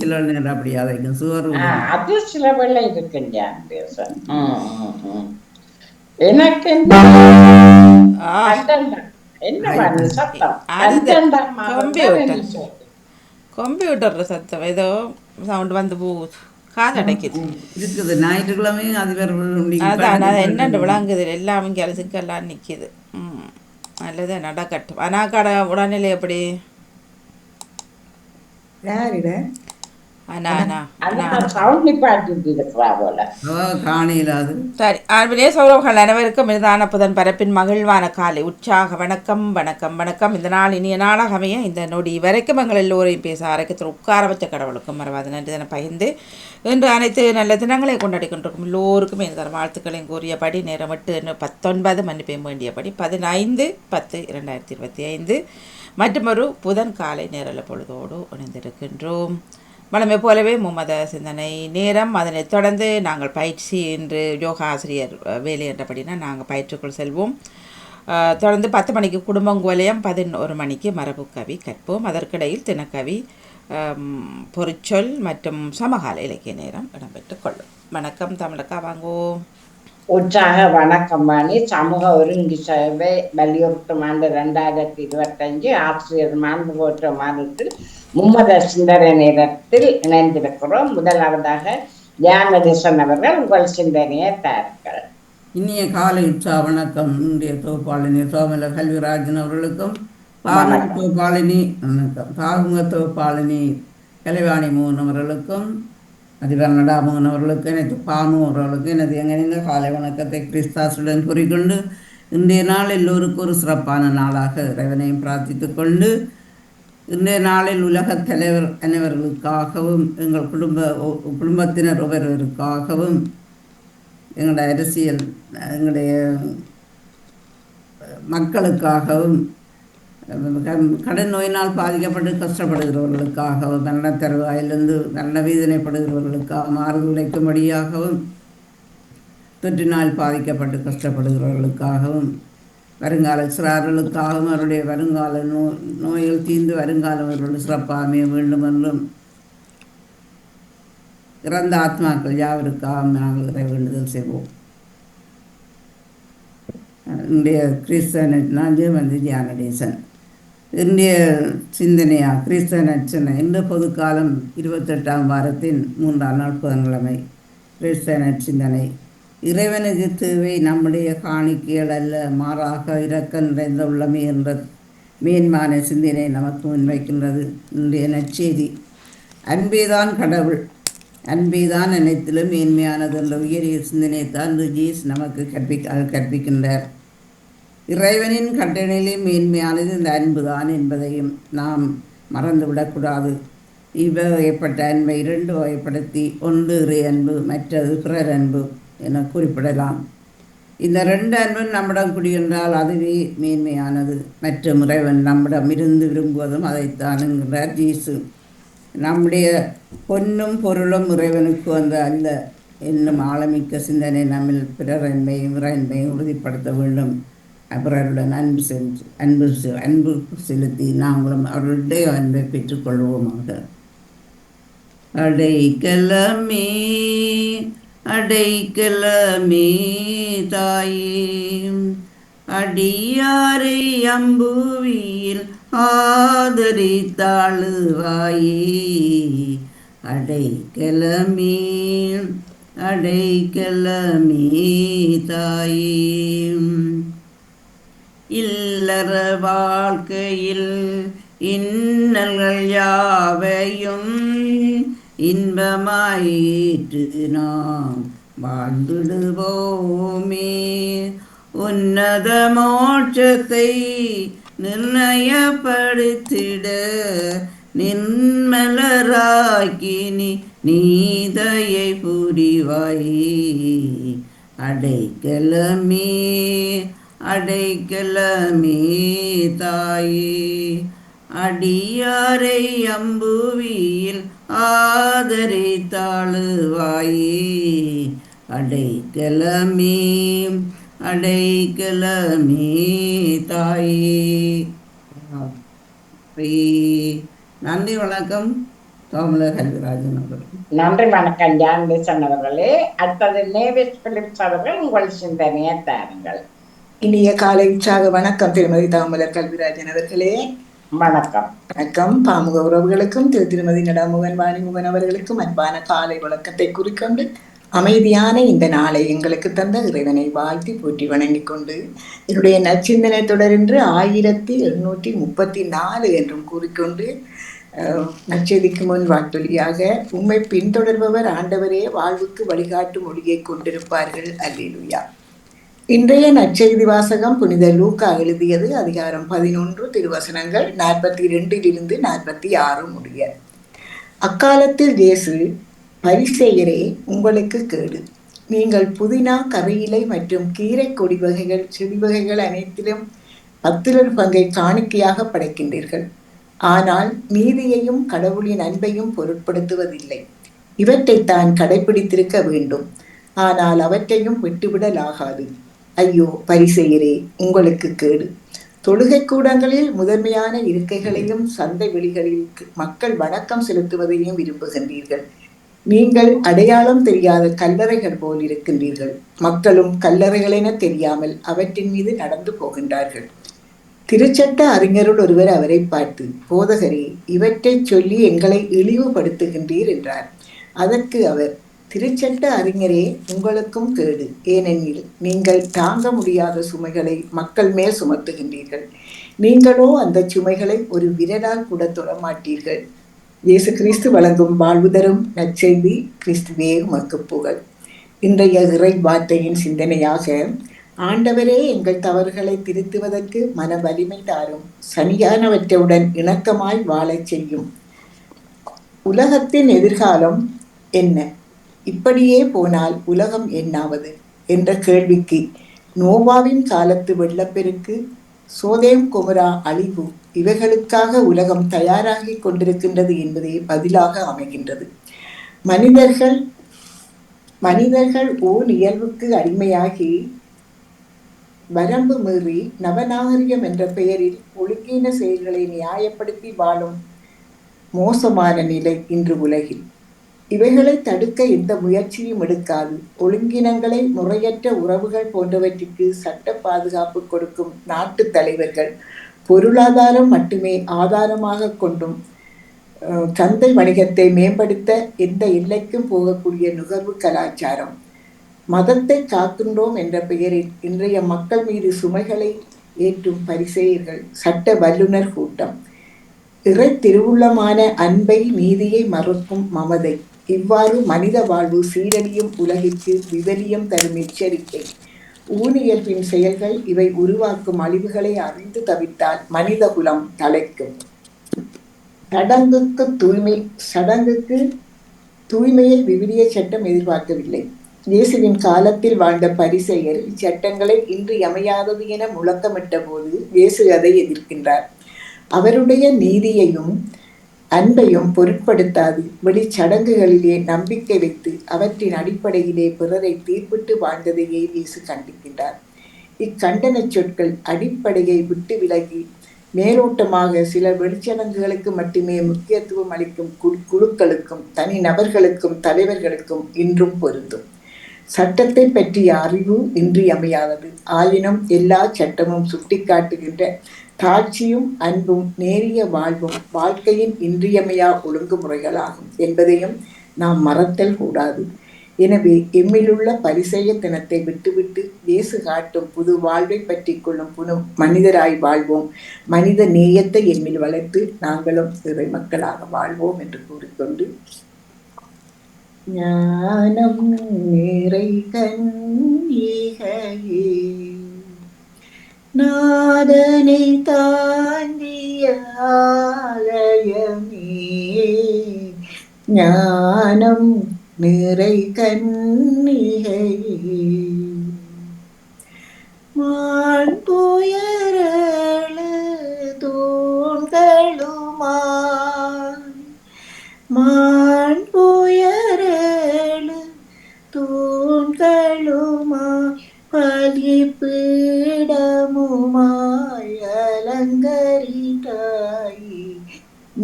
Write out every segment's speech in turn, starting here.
சில நேரம் அப்படி அதைக்கும் சுகர் அது சில வேளை இருக்குங்க தேசம். எனக்கு என்ன அண்டண்டா என்ன பாரு சத்தம் அது அண்டண்டா கம்ப்யூட்டர் கம்ப்யூட்டர் சத்தம் ஏதோ சவுண்ட் வந்து போகுது காதடைக்குது. இருக்குது. ஞாயிற்றுக்கிழமையும் அது வேறு அதான் அது என்னென்று விளங்குது எல்லாம் இங்கே அலசிக்கெல்லாம் நிற்கிது. நல்லது நடக்கட்டும். ஆனால் கடை உடல்நிலை எப்படி? யாரிட காணிலாது. சரி, ஆர்வனே சௌரவர்கள் அனைவருக்கும் இதுதான புதன் பரப்பின் மகிழ்வான காலை உற்சாக வணக்கம் வணக்கம் வணக்கம். இந்த நாள் இனிய நாளாக அமைய இந்த நொடி வரைக்கும் எங்கள் எல்லோரையும் பேச அரைக்கத்தில் உட்கார வச்ச கடவுளுக்கும் மறவாது நன்றி தானே பகிர்ந்து இன்று அனைத்து நல்ல தினங்களை கொண்டாடி கொண்டிருக்கும் எல்லோருக்குமே இந்த வாழ்த்துக்களையும் கூறியபடி நேரம் 8:19 மன்னிப்பையும் வேண்டியபடி 15/10/2025 மற்றும் ஒரு புதன் காலை நேரல பொழுதோடு இணைந்திருக்கின்றோம். வழமை போலவே மும்மத சிந்தனை நேரம், அதனைத் தொடர்ந்து நாங்கள் பயிற்சி என்று யோகா ஆசிரியர் வேலை என்றபடினா நாங்கள் பயிற்றுக்குள் செல்வோம். தொடர்ந்து 10 மணிக்கு குடும்பங்குவலயம், 11 மணிக்கு மரபு கவி கற்போம். அதற்கிடையில் தினக்கவி, பொறிச்சொல் மற்றும் சமகால இலக்கிய நேரம் இடம்பெற்றுக் கொள்ளும். வணக்கம் தமிழக்கா, வாங்கோ. உற்சாக வணக்கம் வாணி. சமூக ஒருங்கி சேவை வலியுறுத்தும் ஆண்டு 2025 ஆசிரியர் மாண்பு போற்ற மாதத்தில் மும்மத சிந்தனை நேரத்தில் இணைந்திருக்கிறோம். முதலாவதாக ஞானதேசன் அவர்கள் உங்கள் சிந்தனையை தாருங்கள். இனிய காலை உற்சாக வணக்கம். இன்றைய தொகுப்பாளினி சோமல கல்விராஜன் அவர்களுக்கும், தொகுப்பாளினி வணக்கம், பாகுமுக தொகுப்பாளினி கலைவாணி மோகன் அவர்களுக்கும், அதிபர் நடாமோகன் அவர்களுக்கும், எனக்கு பாமு அவர்களுக்கும் எனது எங்கனிந்த காலை வணக்கத்தை கிறிஸ்தாசுடன் கூறிக்கொண்டு, இன்றைய நாள் எல்லோருக்கும் ஒரு சிறப்பான நாளாக இறைவனையும் பிரார்த்தித்து கொண்டு, இன்றைய நாளில் உலகத் தலைவர் அனைவர்களுக்காகவும், எங்கள் குடும்பத்தினர் ஒவ்வொருவருக்காகவும், எங்களுடைய அரசியல் எங்களுடைய மக்களுக்காகவும், கடன் நோயினால் பாதிக்கப்பட்டு கஷ்டப்படுகிறவர்களுக்காகவும், மரண தருவாயிலிருந்து மரண வேதனைப்படுகிறவர்களுக்காக மாறுதலைக்கும்படியாகவும், தொற்றினால் பாதிக்கப்பட்டு கஷ்டப்படுகிறவர்களுக்காகவும், வருங்கால சிறார்களுக்காகவும், அவருடைய வருங்கால நோய்கள் தீர்ந்து வருங்காலம் அவர்கள் சிறப்பாக அமைய வேண்டும் என்றும், இறந்த ஆத்மாக்கள் யாவருக்காக நாங்கள் வேண்டுதல் செய்வோம். இன்றைய கிறிஸ்தவ வந்து ஞானதேசன். இன்றைய சிந்தனையா கிறிஸ்தவ நற்சிந்தனை. இந்த பொதுக்காலம் 28ஆம் வாரத்தின் 3ஆம் நாள் புதன்கிழமை. கிறிஸ்தவ நற்சிந்தனை. இறைவனுக்கு தேவை நம்முடைய காணிக்கைகள் அல்ல, மாறாக இரக்கம் நிறைந்த உள்ளமே என்ற மேன்மான சிந்தனை நமக்கு முன்வைக்கின்றது இன்றைய நற்செய்தி. அன்பேதான் கடவுள், அன்பேதான் அனைத்திலும் மேன்மையானது என்ற உயரிய சிந்தனைத்தான் ஜீஸ் நமக்கு கற்பிக்கின்றார். இறைவனின் கட்டளையிலே மேன்மையானது இந்த அன்பு தான் என்பதையும் நாம் மறந்துவிடக்கூடாது. இவ்வகைப்பட்ட அன்பை 2 வகைப்படுத்தி, ஒன்று இறை அன்பு, மற்றது பிறர் அன்பு என குறிப்பிடலாம். இந்த 2 அன்பும் நம்மிடம் குடியென்றால் அதுவே மேன்மையானது. மற்ற இறைவன் நம்மிடம் இருந்து விரும்புவதும் அதைத்தான் என்கிறார் ஜீசு. நம்முடைய பொன்னும் பொருளும் இறைவனுக்கு வந்து அல்ல என்னும் ஆழமிக்க சிந்தனை நம்மில் பிறர் அன்பையும் இறை அன்பையும் உறுதிப்படுத்த வேண்டும். பிறருடன் அன்பு செலுத்தி நாங்களும் அவர்களுடைய அன்பை பெற்றுக்கொள்வோமாக. அடைக்கலமே அடைக்கலமே தாயே, அடியாரை அம்புவியில் ஆதரித்தாளுவாயே. அடைக்கலமே அடைக்கலமே தாயே, இல்லற வாழ்க்கையில் இன்னல்கள் யாவையும் இன்பமாயிற்று நாம் வாழ்ந்துடுவோமே. உன்னத மோட்சத்தை நிர்ணயப்படுத்திட நின்மலராக்கினி நீதையை புரிவாயே. அடைக்கலமே அடைக்கலமே தாயே, அடியாரை அம்புவியில் ஆதரித்தாளுவாயே. அடைக்கலமே அடைக்கலமே தாயே. நன்றி, வணக்கம். கமல கல்விராஜன் அவர்கள். நன்றி, வணக்கம் ஜான்டேசன் அவர்களே. அடுத்தது நேவிஸ் பிலிப்ஸ் அவர்கள், உங்கள் சிந்தனையை தாருங்கள். இனிய காலை உற்சாக வணக்கம் திருமதி தாமலர் கல்விராஜன் அவர்களே. வணக்கம். வணக்கம். பாமுக உறவுகளுக்கும் திருமதி நடாமுகன் வாணிமுகன் அவர்களுக்கும் அன்பான காலை வழக்கத்தை குறிக்கொண்டு அமைதியான இந்த நாளை எங்களுக்கு தந்த இறைவனை வாழ்த்தி போற்றி வணங்கிக் கொண்டு என்னுடைய நற்சிந்தனை தொடரென்று 1734 என்றும் கூறிக்கொண்டு நற்செய்திக்கு முன் வாட்டொலியாக உம்மை பின்தொடர்பவர் ஆண்டவரே வாழ்வுக்கு வழிகாட்டு மொழியை கொண்டிருப்பார்கள். அல்லேலூயா. இன்றைய நற்செய்தி வாசகம் புனித லூக்கா எழுதியது அதிகாரம் 11 திருவசனங்கள் 42 46 முடிய. அக்காலத்தில் இயேசு, பரிசேயரே உங்களுக்கு கேடு, நீங்கள் புதினா, கறியிலை மற்றும் கீரை கொடி வகைகள் செடி வகைகள் அனைத்திலும் 10 பங்கை காணிக்கையாக படைக்கின்றீர்கள். ஆனால் நீதியையும் கடவுளின் அன்பையும் பொருட்படுத்துவதில்லை. இவற்றைத்தான் கடைபிடித்திருக்க வேண்டும். ஆனால் அவற்றையும் விட்டுவிடலாகாது. ஐயோ பரிசேயரே, உங்களுக்கு கேடு! தொழுகை கூடங்களில் முதன்மையான இருக்கைகளையும் சந்தை வெளிகளில் மக்கள் வணக்கம் செலுத்துவதையும் விரும்புகின்றீர்கள். நீங்கள் அடையாளம் தெரியாத கல்லறைகள் போல் இருக்கின்றீர்கள். மக்களும் கல்லறைகள் என தெரியாமல் அவற்றின் மீது நடந்து போகின்றார்கள். திருச்சட்ட அறிஞருள் ஒருவர் அவரை பார்த்து, போதகரே, இவற்றை சொல்லி எங்களை இழிவுபடுத்துகின்றீர் என்றார். அதற்கு அவர், திருச்சட்ட அறிஞரே, உங்களுக்கும் கேடு. ஏனெனில் நீங்கள் தாங்க முடியாத சுமைகளை மக்கள் மேல் சுமத்துகின்றீர்கள். நீங்களோ அந்த சுமைகளை ஒரு விரலால் கூட தொடமாட்டீர்கள். இயேசு கிறிஸ்து வழங்கும் வாழ்வு தரும் நற்செய்தி. கிறிஸ்துவே உமக்கு புகழ். இன்றைய இறை வார்த்தையின் சிந்தனையாக, ஆண்டவரே எங்கள் தவறுகளை திருத்துவதற்கு மன வலிமை தாரும், சரியானவற்றவுடன் இணக்கமாய் வாழச் செய்யும். உலகத்தின் எதிர்காலம் என்ன? இப்படியே போனால் உலகம் என்னாவது என்ற கேள்விக்கு நோவாவின் காலத்து வெள்ளப்பெருக்கு, சோதேம் கொமரா அழிவு, இவைகளுக்காக உலகம் தயாராகி கொண்டிருக்கின்றது என்பதே பதிலாக அமைகின்றது. மனிதர்கள் ஓர் இயல்புக்கு அடிமையாகி வரம்பு மீறி நவநாகரிகம் என்ற பெயரில் ஒழுங்கீன செயல்களை நியாயப்படுத்தி வாழும் மோசமான நிலை இன்று உலகில். இவைகளை தடுக்க எந்த முயற்சியும் எடுக்காது. ஒழுங்கினங்களை, முறையற்ற உறவுகள் போன்றவற்றிற்கு சட்ட பாதுகாப்பு கொடுக்கும் நாட்டு தலைவர்கள், பொருளாதாரம் மட்டுமே ஆதாரமாக கொண்டும் சந்தை வணிகத்தை மேம்படுத்த எந்த எல்லைக்கும் போகக்கூடிய நுகர்வு கலாச்சாரம், மதத்தை காக்கின்றோம் என்ற பெயரில் இன்றைய மக்கள் மீது சுமைகளை ஏற்றும் பரிசேயர்கள், சட்ட வல்லுநர் கூட்டம், இறை திருவுள்ளமான அன்பை, நீதியை மறுக்கும் மமதை, இவ்வாறு மனித வாழ்வு சீரழியும் உலகிற்கு விவலியம் தரும் எச்சரிக்கை. ஊனியல்பின் செயல்கள் இவை உருவாக்கும் அழிவுகளை அறிந்து தவித்தால் மனித குலம் தலைக்கும். சடங்குக்கு தூய்மையை விவிலிய சட்டம் எதிர்பார்க்கவில்லை. இயேசுவின் காலத்தில் வாழ்ந்த பரிசேயர் இச்சட்டங்களை இன்றியமையாதது என முழக்கமிட்ட போது இயேசு அதை எதிர்க்கின்றார். அவருடைய நீதியையும் அன்பையும் பொருட்படுத்தாது வெளிச்சடங்குகளிலே நம்பிக்கை வைத்து அவற்றின் அடிப்படையிலே பிறரை தீர்ப்பிட்டு வாழ்ந்ததையே இயேசு கண்டிக்கின்றார். இக்கண்டன சொற்கள் அடிப்படையை விட்டு விலகி மேலோட்டமாக சில வெளிச்சடங்குகளுக்கு மட்டுமே முக்கியத்துவம் அளிக்கும் குழுக்களுக்கும் தனி நபர்களுக்கும் தலைவர்களுக்கும் இன்றும் பொருந்தும். சட்டத்தை பற்றிய அறிவு இன்றியமையாதது. ஆயினும் எல்லா சட்டமும் சுட்டிக்காட்டுகின்ற தாட்சியும் அன்பும் நேரிய வாழ்வும் வாழ்க்கையின் இன்றியமையா ஒழுங்குமுறைகளாகும் என்பதையும் நாம் மறத்தல் கூடாது. எனவே எம்மிலுள்ள பரிசேயத்தனத்தை விட்டுவிட்டு இயேசு காட்டும் புது வாழ்வை பற்றி கொள்ளும் புது மனிதராய் வாழ்வோம். மனித நேயத்தை எம்மில் வளர்த்து நாங்களும் இறை மக்களாக வாழ்வோம் என்று கூறிக்கொண்டு, ஞானம் நிறை கன்னிகையே, நாதனை தாண்டிய ஆலயமே, ஞானம் நிறை கன்னிகையே, மாண்புயரழு தூண்களுமாய், மாண்புயரழு தூண்களுமாய், பலிபீடமுமாய் அலங்கரித்தாய்,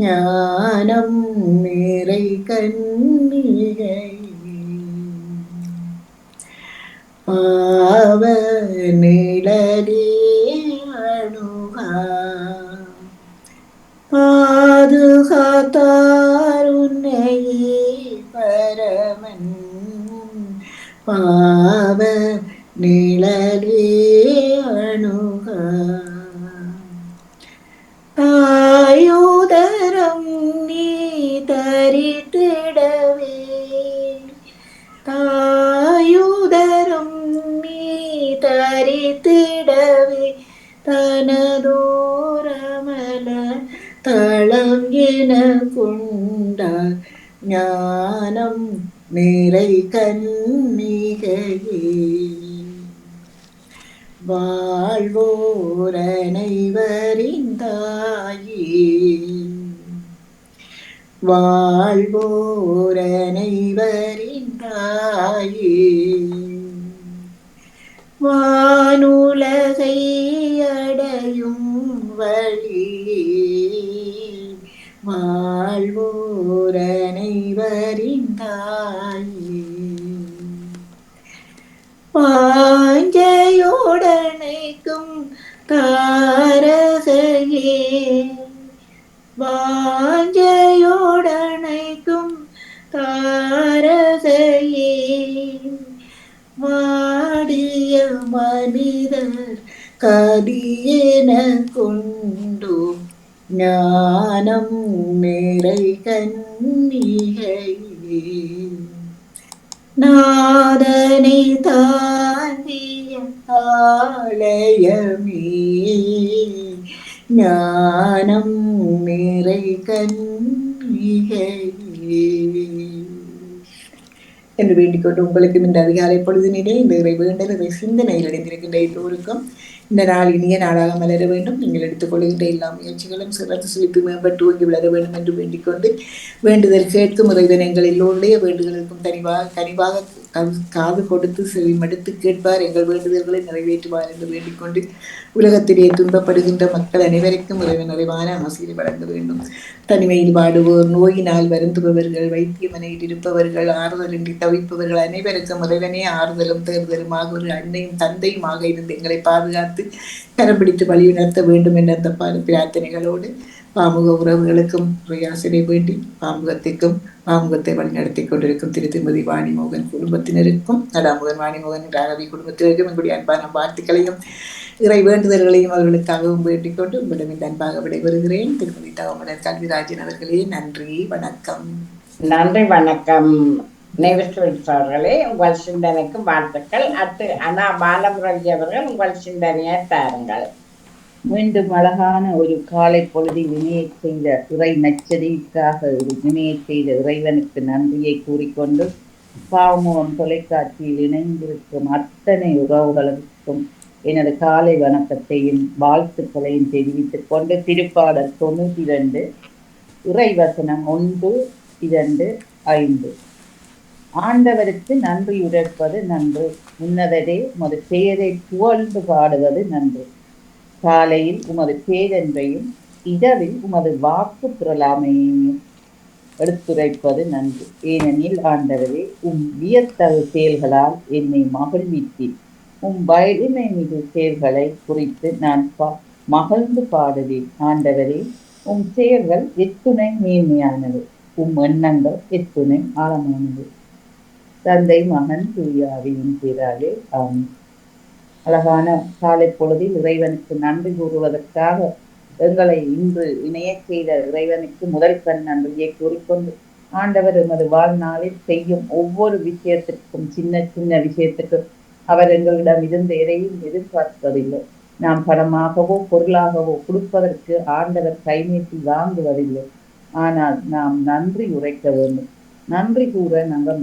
ஞானம் நிறை கன்னிகை பாவ நிழலே அணுகா பாதுகாத்தார் உன்னையே பரமன் பாவ நிழலே அணுகா தாயுதரம் நீ தரித்திடவே தாயுதரம் நீ தரித்திடவே தனதோரமல தளம் என கொண்டார் ஞானம் நிறை கன்னிகையே வாழ்வோரனைவரின் தாயே வாழ்வோரனைவரின் தாயே வானுலகை அடையும் வழியே வாழ்வோரனைவரின் தாயே வாஞ்சையோடனைக்கும் தாரகையே வாஞ்சையோடனைக்கும் தாரகையே வாடிய மனிதர் கதியென கொண்டு ஞானம் நிறை கன்னிகையே நாதனை தாண்டிய ஆலயமே ஞானம் நிறை கன்னிகையே என்று வேண்டிக்கொண்டு உங்களுக்கு இந்த அதிகாலை பொழுதினிலே இந்த இறை வேண்டல் இறை சிந்தனையில் அடைந்திருக்கின்ற எல்லோருக்கும் இந்த நாள் இனிய நாளாக மலர வேண்டும். நீங்கள் எடுத்துக்கொள்கின்ற எல்லா முயற்சிகளும் சிறந்து சிலித்து மேம்பட்டு ஓங்கி வளர வேண்டும் என்று வேண்டிக்கொண்டு வேண்டுதல் கேட்கும் இறைவன் எங்கள் எல்லோருடைய வேண்டுதலுக்கும் கனிவாக காது கொடுத்து செவிமடுத்து கேட்பார், எங்கள் வேண்டுதல்களை நிறைவேற்றுவார் என்று வேண்டிக்கொண்டு உலகத்திலே துன்பப்படுகின்ற மக்கள் அனைவருக்கும் இறைவன் நிறைவான ஆசீர்வாதம் வழங்க வேண்டும். தனிமையில் வாடுவோர், நோயினால் வருந்துபவர்கள், வைத்தியமனையில் இருப்பவர்கள், ஆறுதலின்றி தவிப்பவர்கள் அனைவருக்கும் இறைவனே ஆறுதலும் தேர்தலுமாக ஒரு அன்னையும் தந்தையுமாக இருந்து எங்களை பாதுகாத்து கரம்பிடித்து வழியுணர்த்த வேண்டும் என்ற அந்த பிரார்த்தனைகளோடு பாமுக உறவுகளுக்கும் பிரயாசனை வேண்டி பாமுகத்திற்கும் பாமுகத்தை வழிநடத்தி கொண்டிருக்கும் திருமதி வாணிமோகன் குடும்பத்தினருக்கும் நடாமுகன் வாணிமோகன் ராகவி குடும்பத்தினருக்கும் எங்களுடைய அன்பான வாழ்த்துக்களையும் இறை வேண்டுதல்களையும் அவர்களுக்காகவும் வேண்டிக் கொண்டு உங்களிடம் இந்த அன்பாக விடைபெறுகிறேன். திருமதி தவமலர் கல்விராஜன் அவர்களே, நன்றி, வணக்கம். நன்றி, வணக்கம். அவர்களே, உங்கள் சிந்தனைக்கும் வாழ்த்துக்கள். அண்ணா பாலமுரளி அவர்கள் உங்கள் சிந்தனையை தாருங்கள். மீண்டும் அழகான ஒரு காலை பொழுதில் இணைய செய்த இறை நச்சரிக்காக இணைய செய்த இறைவனுக்கு நன்றியை கூறிக்கொண்டு பாவமுகம் தொலைக்காட்சியில் இணைந்திருக்கும் அத்தனை உறவுகளுக்கும் எனது காலை வணக்கத்தையும் வாழ்த்துக்களையும் தெரிவித்துக் கொண்டு திருப்பாடல் 92 இறைவசனம் 1, 2, 5. ஆண்டவருக்கு நன்றி உரைப்பது நன்று, உன்னதரே உமது பெயரை புகழ்ந்து பாடுவது நன்று. காலையில் உமது பேரன்பையும் இரவில் உமது வாக்கு புரளாமையையும் எடுத்துரைப்பது நன்று. ஏனெனில் ஆண்டவரே, வியத்தகு செயல்களால் என்னை மகிழ்வித்தீர். வலிமை மிகு செயல்களை குறித்து நான் மகிழ்ந்து பாடுவேன். ஆண்டவரே, செயல்கள் எத்துணை மேன்மையானது, எண்ணங்கள் எத்துணை ஆழமானது. தந்தை, மகன், தூயாவியின் பேராலே ஆமென். அழகான காலை பொழுதில் இறைவனுக்கு நன்றி கூறுவதற்காக எங்களை இன்று இணைய செய்த இறைவனுக்கு முதல் நன்றியை கூறிக்கொண்டு ஆண்டவர் எமது வாழ்நாளில் செய்யும் ஒவ்வொரு விஷயத்திற்கும் சின்ன சின்ன விஷயத்துக்கும் அவர் எங்களிடம் இருந்து எதையும் எதிர்பார்ப்பதில்லை. நாம் பணமாகவோ பொருளாகவோ கொடுப்பதற்கு ஆண்டவர் கைநீட்டி வாங்குவதில்லை. ஆனால் நாம் நன்றி உரைக்க வேண்டும். நன்றி கூற நாங்கள்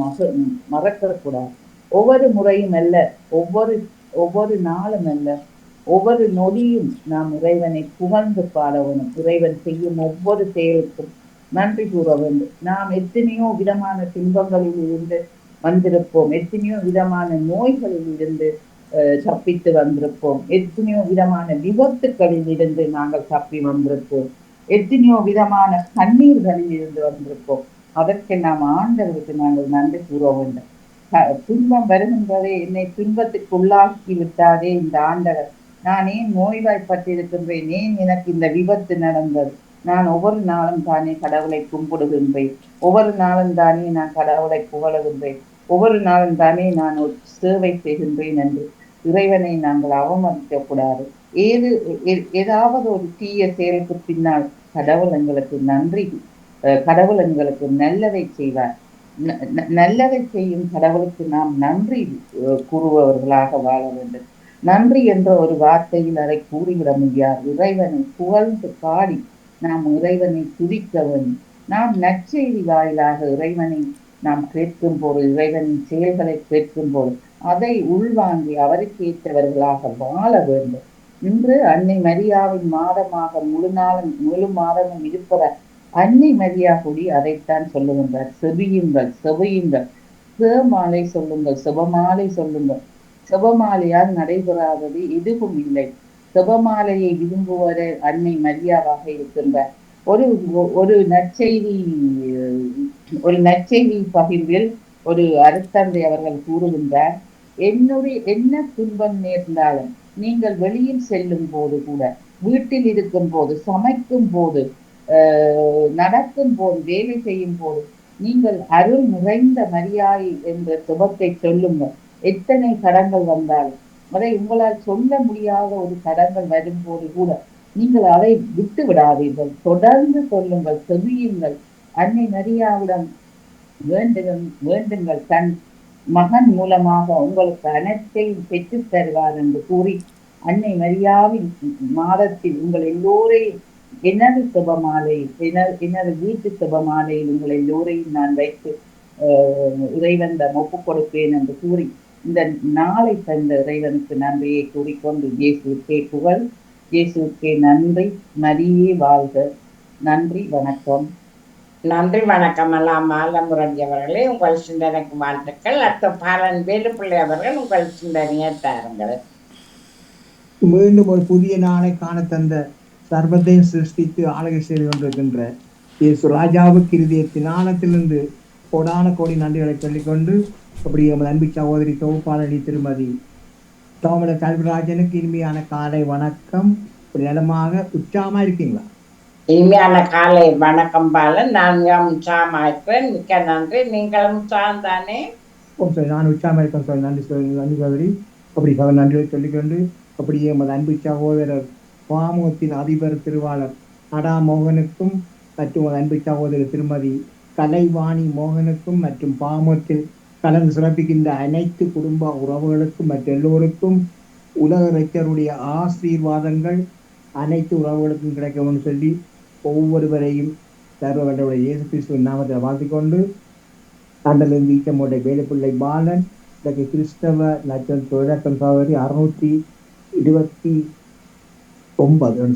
மறக்கக்கூடாது. ஒவ்வொரு முறையும் அல்ல, ஒவ்வொரு நாளும் அல்ல, ஒவ்வொரு நொடியும் நாம் இறைவனை புகழ்ந்து பாட வேண்டும். இறைவன் செய்யும் ஒவ்வொரு செயலுக்கும் நன்றி கூற வேண்டும். நாம் எத்தனையோ விதமான துன்பங்களில் இருந்து வந்திருப்போம், எத்தனையோ விதமான நோய்களில் இருந்து தப்பித்து வந்திருப்போம், எத்தனையோ விதமான விபத்துக்களில் இருந்து நாங்கள் தப்பி வந்திருப்போம், எத்தனையோ விதமான கண்ணீர்களில் இருந்து வந்திருப்போம். அதற்கு நாம் ஆண்டவருக்கு நாங்கள் நன்றி கூற வேண்டும். துன்பம் வருகின்றதே, என்னை துன்பத்துக்கு உள்ளாக்கி விட்டாதே இந்த ஆண்டவர். நான் ஏன் நோய்வாய்ப்பட்டிருக்கின்றேன், ஏன் எனக்கு இந்த விபத்து நடந்தது? நான் ஒவ்வொரு நாளும் தானே கடவுளை கும்பிடுகின்றேன், ஒவ்வொரு நாளும் தானே நான் கடவுளை புகழுகின்றேன், ஒவ்வொரு நாளும் தானே நான் ஒரு சேவை செய்கின்றேன் என்று இறைவனை நாங்கள் அவமதிக்க கூடாது. ஏதாவது ஒரு தீய செயலுக்கு பின்னால் கடவுள் எங்களுக்கு நன்றி, கடவுள் எங்களுக்கு நல்லதை செய்வார். நல்லதை செய்யும் கடவுளுக்கு நாம் நன்றி கூறுபவர்களாக வாழ வேண்டும். நன்றி என்ற ஒரு வார்த்தையில் அதை கூறிவிட முடியாது. இறைவனை புகழ்ந்து பாடி நாம் இறைவனை துதிக்க வேண்டும். நாம் நற்செய்தி வாயிலாக இறைவனை நாம் கேட்கும் போது, இறைவனின் செயல்களை கேட்கும் போது அதை உள்வாங்கி அவருக்கு ஏற்றவர்களாக வாழ வேண்டும். இன்று அன்னை மரியாவின் மாதமாக முழு மாதமும் இருப்பதால் அன்னை மரியா கூடி அதைத்தான் சொல்லுகின்றார். செவியுங்கள், செவியுங்கள், சேமாலை சொல்லுங்கள், செபமாலை சொல்லுங்கள். செபமாலையால் நடைபெறாதது எதுவும் இல்லை. செபமாலையை விரும்புவதே அன்னை மரியாவாக இருக்கின்றார். ஒரு நற்செய்தி பகிர்வில் ஒரு அருத்தந்தை அவர்கள் கூறுகின்றார், என்ன துன்பம் நேர்ந்தாலும் நீங்கள் வெளியில் செல்லும் போது கூட, வீட்டில் இருக்கும் போது, சமைக்கும் போது, நடக்கும் போது, வேலை செய்யும் போது நீங்கள் அருள் நிறைந்த மரியாதை என்ற சுபத்தை சொல்லுங்கள். எத்தனை கடன்கள் வந்தாலும், அதை உங்களால் சொல்ல முடியாத ஒரு கடன்கள் வரும்போது கூட நீங்கள் அதை விட்டு விடாதீர்கள், தொடர்ந்து சொல்லுங்கள், செவியுங்கள். அன்னை மரியாவிடம் வேண்டுங்கள், தன் மகன் மூலமாக உங்களுக்கு அனைத்தையும் பெற்றுத் தருவார் என்று கூறி, அன்னை மரியாவின் மாதத்தில் உங்கள் எல்லோரையும் எனது சுபமாலை, எனது வீட்டு சுபமாலையில் உங்கள் எல்லோரையும் நான் வைத்து இறைவனிடம் ஒப்புக் கொடுப்பேன் என்று கூறி, இந்த நாளை தந்த இறைவனுக்கு நன்றியை கூறிக்கொண்டு, இயேசுக்கே புகழ், இயேசுக்கே நன்றி, மரியே வாழ்க. நன்றி, வணக்கம். நன்றி, வணக்கம். எல்லாம் மாலமுரண்டி அவர்களே, உங்கள் சிந்தனைக்கு வாழ்த்துக்கள். அடுத்த பாலன் வேலுப்பிள்ளை அவர்கள் உங்கள் சிந்தனையை தாருங்கள். மீண்டும் ஒரு புதிய நாளை காண தந்த சர்வத்தையும் சிருஷ்டித்து ஆளுகை செய்து கொண்டிருக்கின்ற இயேசு ராஜாவுக்கு இருதயத்தின் ஆழத்திலிருந்து கோடான கோடி நன்றிகளை சொல்லிக்கொண்டு, அப்படி எமது அன்பு சகோதரி தொகுப்பாளரி திருமதி தோமல கல்விராஜனுக்கு இனிமையான காலை வணக்கம். நிலமாக உற்சாகமா இருக்கீங்களா? இனிமையான காலை வணக்கம் பாலன். நான் உற்சாகமா இருக்கிறேன். மிக்க நன்றி. நீங்களும் உற்சாகம் தானே? நான் உற்சாகமா இருக்கேன் சார். நன்றி சகோதரி. அப்படி நன்றிகளை சொல்லிக்கொண்டு, அப்படியே எமது அன்பு சகோதரர் பாமோத்தின் அதிபர் திருவாளர் நடா மோகனுக்கும் மற்றும் அன்பு சகோதரர் திருமதி கலைவாணி மோகனுக்கும் மற்றும் பாமோத்தில் கலந்து சிறப்பிக்கின்ற அனைத்து குடும்ப உறவுகளுக்கும் மற்ற எல்லோருக்கும் உலக இறைச்சருடைய ஆசீர்வாதங்கள் அனைத்து உறவுகளுக்கும் கிடைக்கும்னு சொல்லி ஒவ்வொருவரையும் சர்வவல்லவருடைய இயேசு கிறிஸ்துவின் நாமத்தை வாழ்த்திக்கொண்டு, தண்டலிருந்து ஈச்சமோட்டை வேலுப்பிள்ளை பாலன் இன்றைக்கு கிறிஸ்தவ லட்சம் தொடக்கம் சகோதரி 629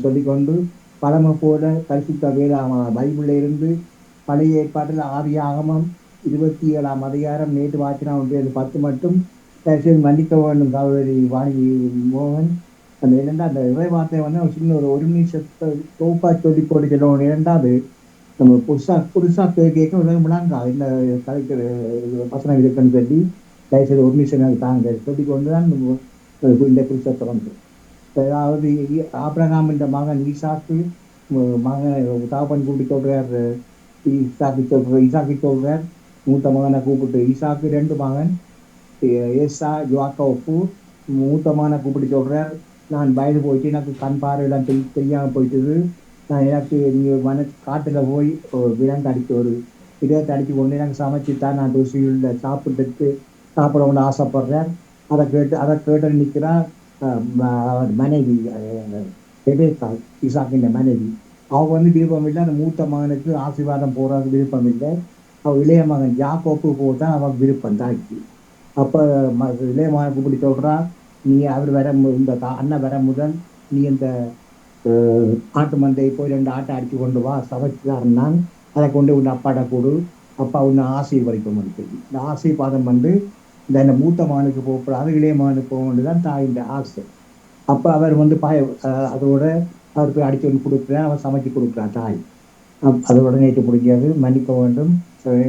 சொல்லிக்கொண்டு, பழமை போல பரிசுத்த வேதாகம பைபிளில் இருந்து பழைய ஏற்பாட்டில் ஆதியாகமம் 27ஆம் அதிகாரம் நேற்று வாக்கினா 1-10 மட்டும் மன்னிக்க வேண்டும் சகோதரி வாணி மோகன். அந்த இரண்டா அந்த இறை வார்த்தையை வந்து சின்ன ஒரு நிமிஷத்தை தொகுப்பா சொல்லி போட்டு சொல்லணும். இரண்டாவது நம்ம புதுசா கேட்க விளங்கா இந்த கலைக்கிற வசனம் இருக்குன்னு சொல்லி தயவுசெய்து ஒரு நிமிஷம் தாங்க சொல்லிக்கொண்டு தான் இந்த புதுசத்தை வந்து, அதாவது ஆபிரகாம் என்ற மகன் ஈசாக்கு மகன் தாப்பன் கூப்பிட்டு சொல்றார், ஈசாக்கு சொல்றார் மூத்த மகனை கூப்பிட்டு ஈசாக்கு 2 மகன் ஏசா யோவாக்கோப்பு மூத்த மகனை கூப்பிட்டு சொல்றார், நான் வயது போயிட்டு எனக்கு கண் பார்வையெல்லாம் தெரியாமல் போயிட்டுது, நான் எனக்கு நீங்கள் காட்டில் போய் விலங்கு அடித்து ஒரு இடத்தை அடித்து கொண்டு எனக்கு சமைச்சு தான் நான் ருசியுள்ள சாப்பிடணும்னு ஆசைப்படுறேன். அதை கேட்டு நிற்கிறா மனைவி ஈசாக்கின்ற மனைவி. அவங்க வந்து விருப்பம் இல்லை, அந்த மூத்த மகனுக்கு ஆசீர்வாதம் போடுறதுக்கு விருப்பம் இல்லை. அவன் இளைய மகன் யாக்கோப்பு போட்டால் அவன் விருப்பம் தாக்கி. அப்போ இளைய மகனை கூப்பிட்டு சொல்கிறா, நீ அவர் இந்த அண்ணன் வர முதல் நீ இந்த ஆட்டு மந்தையை போய் 2 ஆட்டை அடித்து கொண்டு வா, சமைச்சுதான் அதை கொண்டு உன்னை அப்பாட்ட கொடு, அப்பா உன்னை ஆசீர்வதிக்கணும்னு சொல்லி இந்த ஆசீர்வாதம் வந்து இந்த மூத்த மகனுக்கு போகக்கூடாது, இளைய மகனுக்கு போக வேண்டியதான் தாயின் ஆசை. அப்போ அவர் வந்து அதோட அவர் போய் அடித்து வந்து கொடுக்குறார், அவர் சமைச்சு கொடுக்குறார் தாய். அதோட நேற்று பிடிக்காது, மன்னிக்க வேண்டும்.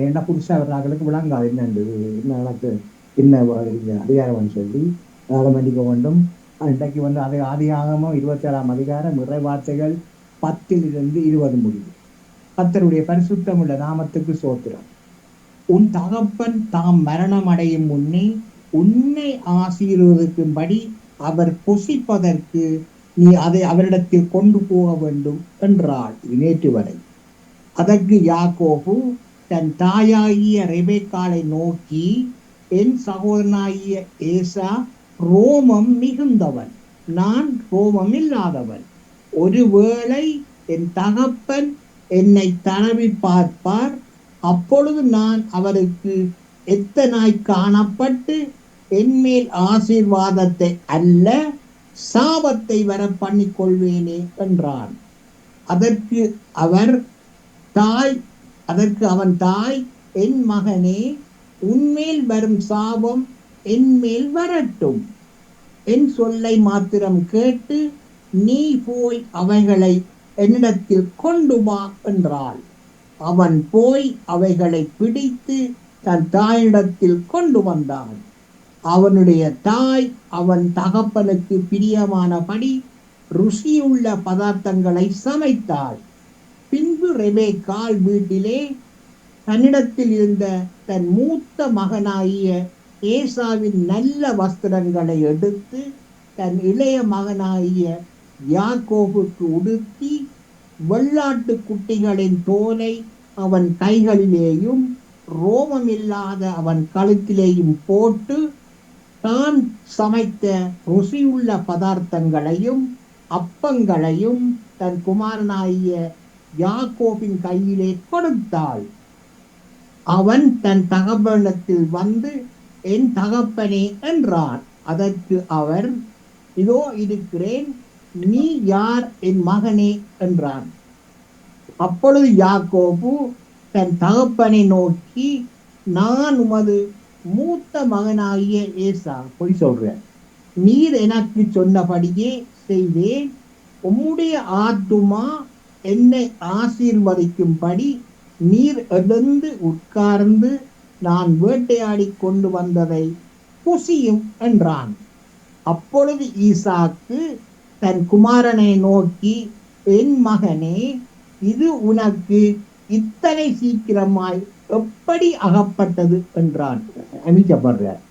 என்ன புதுசாக வர்றாங்களுக்கு விளங்காது என்னண்டு என்ன எனக்கு என்ன அதிகாரம்னு சொல்லி அதை மன்னிக்க வேண்டும். இன்றைக்கு அது ஆதியாகமம் 27ஆம் அதிகாரம் இறைவார்த்தைகள் 10 to 20 முடியும். கர்த்தருடைய பரிசுத்தம் உள்ள நாமத்துக்கு சோத்திரம். உன் தகப்பன் தாம் மரணம் அடையும் முன்னே உன்னை ஆசீர்வதிக்கும்படி அவர் புசிப்பதற்கு நீ அதை அவரிடத்தில் கொண்டு போக வேண்டும் என்றாள் நேற்று வரை. அதற்கு யாக்கோபு தன் தாயாகிய ரெபெக்காளை நோக்கி, என் சகோதரனாகிய ஏசா ரோமம் மிகுந்தவன், நான் ரோமம் இல்லாதவன். ஒருவேளை என் தகப்பன் என்னை தடவி பார்ப்பார், அப்பொழுது நான் அவருக்கு எத்தனாய் காணப்பட்டு என்மேல் ஆசீர்வாதத்தை அல்ல சாபத்தை வர பண்ணிக்கொள்வேனே என்றான். அதற்கு அவன் தாய், என் மகனே, உன்மேல் வரும் சாபம் என்மேல் வரட்டும். என் சொல்லை மாத்திரம் கேட்டு நீ போய் அவைகளை என்னிடத்தில் கொண்டு வா என்றாள். அவன் போய் அவைகளை பிடித்து தன் தாயிடத்தில் கொண்டு வந்தான். அவனுடைய தாய் அவன் தகப்பனுக்கு பிரியமானபடி ருசியுள்ள பதார்த்தங்களை சமைத்தாள். பின்பு ரெபெக்காள் வீட்டிலே தன்னிடத்தில் இருந்த தன் மூத்த மகனாகிய ஏசாவின் நல்ல வஸ்திரங்களை எடுத்து தன் இளைய மகனாகிய யாக்கோபுக்கு உடுத்தி வெள்ளாட்டு குட்டிகளின் தோலை அவன் கைகளிலேயும் ரோமமில்லாத அவன் கழுத்திலேயும் போட்டு தான் சமைத்த ருசியுள்ள பதார்த்தங்களையும் அப்பங்களையும் தன் குமாரனாகிய யாக்கோபின் கையிலே கொடுத்தாள். அவன் தன் தகப்பனிடத்தில் வந்து, என் தகப்பனே என்றான். அதற்கு அவர், இதோ இருக்கிறேன், நீ யார் என் மகனே என்றான். அப்பொழுது யாக்கோபு தன் தகப்பனை நோக்கி, நான் உமது மூத்த மகனாகிய ஏசா, பொய் சொல்றேன், நீர் எனக்கு சொன்னபடியே செய்தேன். உம்முடைய ஆத்துமா என்னை ஆசீர்வதிக்கும்படி நீர் எழுந்து உட்கார்ந்து நான் வேட்டையாடி கொண்டு வந்ததை புசியும் என்றான். அப்பொழுது ஈசாக்கு தன் குமாரனை நோக்கி, என் மகனே, இது உனக்கு இத்தனை சீக்கிரமாய் எப்படி அகப்பட்டது என்றான். அமைக்கப்படுறார்.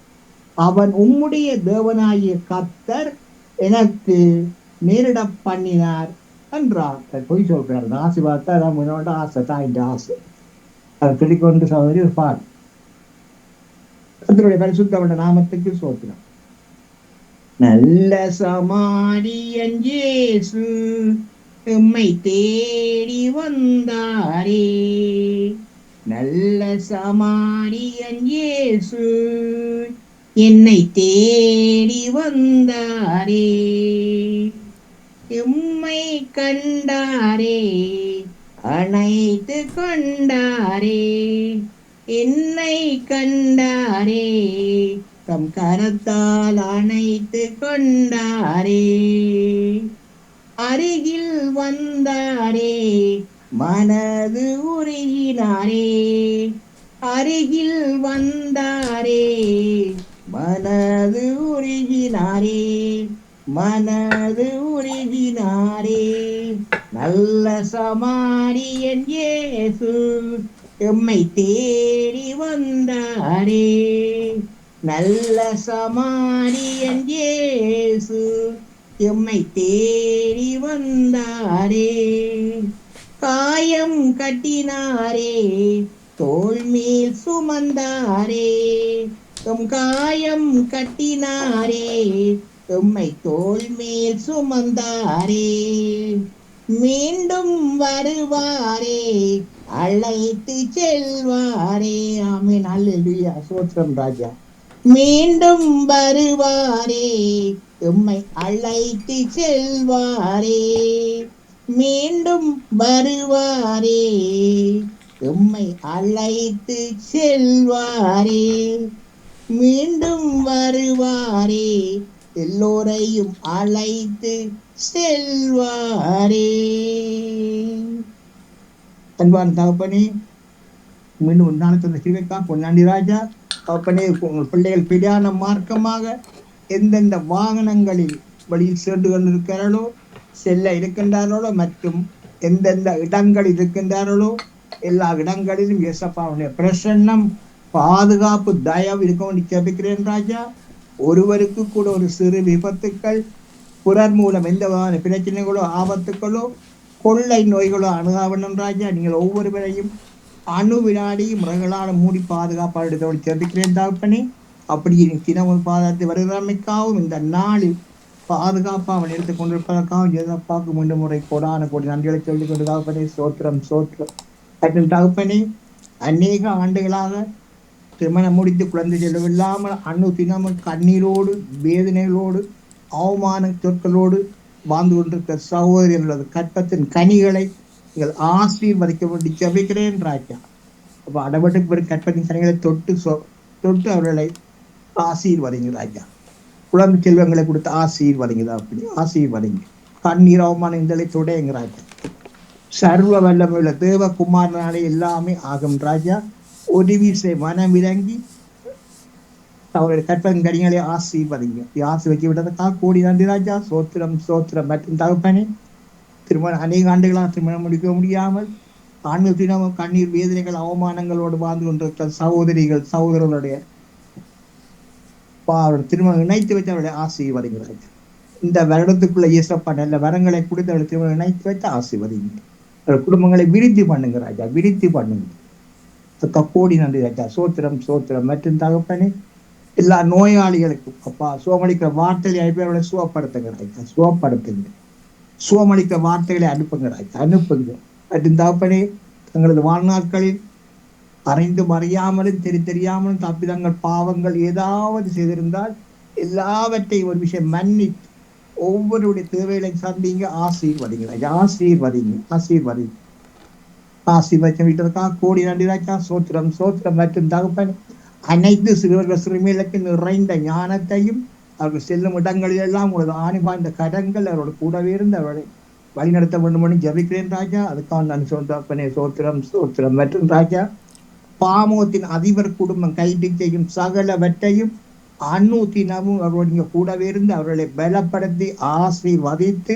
அவன், உம்முடைய தேவனாகிய கர்த்தர் எனக்கு நேரிட பண்ணினார் என்றார். பொய் சொல்றார். ஆசை பார்த்தா முன்னோட ஆசை தான் இந்த ஆசை. அதை பிடிக்கொண்டு சகோதரி ஒரு பால். கர்த்தருடைய பரிசுத்த நாமத்துக்கு சோத்திரம். நல்ல சமாரியன் இயேசு எம்மை தேடி வந்தாரே, நல்ல சமாரியன் இயேசு என்னை தேடி வந்தாரே, எம்மை கண்டாரே, அணைத்து கொண்டாரே, என்னை கண்டாரே, தம் கரத்தால் அணைத்து கொண்டாரே, அருகில் வந்தாரே, மனது உருகினாரே, அருகில் வந்தாரே, மனது உருகினாரே, மனது உருகினாரே, நல்ல சமாரியன் இயேசு எம்மை தேடி வந்தாரே, நல்ல சமாரியன் இயேசு எம்மை தேடி வந்தாரே, காயம் கட்டினாரே, தோள் மேல் சுமந்தாரே, எம் காயம் கட்டினாரே, எம்மை தோள் மேல் சுமந்தாரே, மீண்டும் வருவாரே, அழைத்து செல்வாரே. ஆமென். அல்லேலூயா. சோத்திரம் ராஜா. மீண்டும் வருவாரே, எம்மை அழைத்து செல்வாரே, மீண்டும் வருவாரே, எம்மை அழைத்து செல்வாரே, மீண்டும் வருவாரே, எல்லோரையும் அழைத்து செல்வாரே. அன்பான தகப்பனே, மீண்டும் ஒரு நாள் சொன்ன சிவக்கா பொன்னாண்டி ராஜா அப்பனே உங்கள் பிள்ளைகள் பிரியான மார்க்கமாக எந்தெந்த வாகனங்களில் வழியில் சென்று கொண்டிருக்கிறார்களோ செல்ல இருக்கின்றார்களோ மற்றும் எந்தெந்த இடங்களில் இருக்கின்றார்களோ எல்லா இடங்களிலும் இயேசப்பாவுடைய பிரசன்னம் பாதுகாப்பு தயவு இருக்க வேண்டி ஜெபிக்கிறேன் ராஜா. ஒருவருக்கு கூட ஒரு சிறு விபத்துக்கள் புறர் மூலம் எந்த வகையான பிரச்சனைகளோ ஆபத்துக்களோ கொள்ளை நோய்களோ அணுகாவணும் ராஜா. நீங்கள் ஒவ்வொருவரையும் அணு வினாடியும் முறைகளால் மூடி பாதுகாப்பாடு ஜெபிக்கிறேன் தகப்பனே. அப்படி தினமும் பாதத்தை வருகிறமைக்காகவும் இந்த நாளில் பாதுகாப்பாக அவன் எடுத்துக் கொண்டிருப்பதற்காகவும் எதப்பாக்கு மீண்டும் முறை கொடான கோடி நன்றிகளை சொல்லிக் கொண்டு தகப்பனே சோத்திரம் சோத்திரம் மற்றும் தகப்பனே. அநேக ஆண்டுகளாக திருமணம் முடித்து குழந்தை செல்லவில்லாமல் அணு தினமும் கண்ணீரோடு வேதனைகளோடு அவமான சொற்களோடு வாழ்ந்து கொண்டிருக்கிற சகோதரிகளது கற்பத்தின் கனிகளை நீங்கள் ஆசீர்வதிக்க வேண்டி ஜெபிக்கிறேன் ராஜா. அப்போ அடவட்டுக்கு ஒரு கற்பத்தின் கனிகளை தொட்டு அவர்களை ஆசீர்வதிங்க ராஜா. குழந்தை செல்வங்களை கொடுத்து ஆசீர்வதிங்க அப்படி ஆசீர்வதிங்க. கண்ணீர் அவமான இதழை தொடையுங்க ராஜா. சர்வ வல்லமுள்ள தேவகுமாரனாலே எல்லாமே ஆகும் ராஜா. ஒரு வீசை மனம் இறங்கி அவருடைய கற்பன் கனிகளை ஆசீர்வதிங்க. ஆசீர்வதிக்க விட்டதுக்காக கோடி நன்றி ராஜா. சோத்திரம் சோத்திரம் மற்றும் தகப்பனே. திருமணம் அநேக ஆண்டுகளாக திருமணம் முடிக்க முடியாமல் ஆண்கள் தினமும் கண்ணீர் வேதனைகள் அவமானங்களோடு வாழ்ந்து கொண்டிருக்கிற சகோதரிகள் சகோதரர்களுடைய திருமணம் இணைத்து வைத்து அவருடைய ஆசீர்வதிங்க. இந்த வருடத்துக்குள்ள இயேசப்பா நல்ல வரங்களை கொடுத்து அவருடைய திருமணம் இணைத்து வைத்து ஆசீர்வதிங்க. அவருடைய குடும்பங்களை விருத்தி பண்ணுங்க ராஜா, விருத்தி பண்ணுங்க. கோடி நன்றி ராஜா. சோத்திரம் சோத்திரம் மற்றும் தகப்பனே. எல்லா நோயாளிகளுக்கும் அப்பா சுவமளிக்கிற வார்த்தைகளை அனுப்பி சுவப்படுத்துங்க ராஜா, சுவப்படுத்துங்க. சுவமளிக்கிற வார்த்தைகளை அனுப்புங்க ராஜா, அனுப்புங்க. மற்றும் தகப்பனே, தங்களது வாழ்நாட்களில் அறிந்தும் அறியாமலும் தெரியாமலும் தப்பிதங்கள் பாவங்கள் ஏதாவது செய்திருந்தால் எல்லாவற்றையும் ஒரு விஷயம் மன்னித்து ஒவ்வொருடைய தேவைகளை சந்திங்க. ஆசீர்வதிங்க ராஜா, ஆசீர்வதிங்க, ஆசீர்வதிங்க. ஆசீர்வதிக்க விட்டதுக்காக கோடி நன்றி ராஜா. சோத்திரம் சோத்திரம் மற்றும் தகப்பன் அனைத்து சிறுவர்கள் சிறுமிகளுக்கு நிறைந்த ஞானத்தையும் அவர்கள் செல்லும் இடங்களில் எல்லாம் உங்களது ஆணிபாய்ந்த கரங்கள் அவரோட கூடவே இருந்து அவர்களை வழிநடத்த வேண்டும் என்று ஜெபிக்கிறேன் ராஜா. அதுக்காக நான் சொல்றப்பனே சோத்திரம் சோத்திரம் மற்றும் ராஜா. பாமோத்தின் அதிபர் குடும்பம் கைது செய்யும் சகலவற்றையும் அன்னூத்தினமும் அவருடைய கூடவே இருந்து அவர்களை பலப்படுத்தி ஆசீர்வதித்து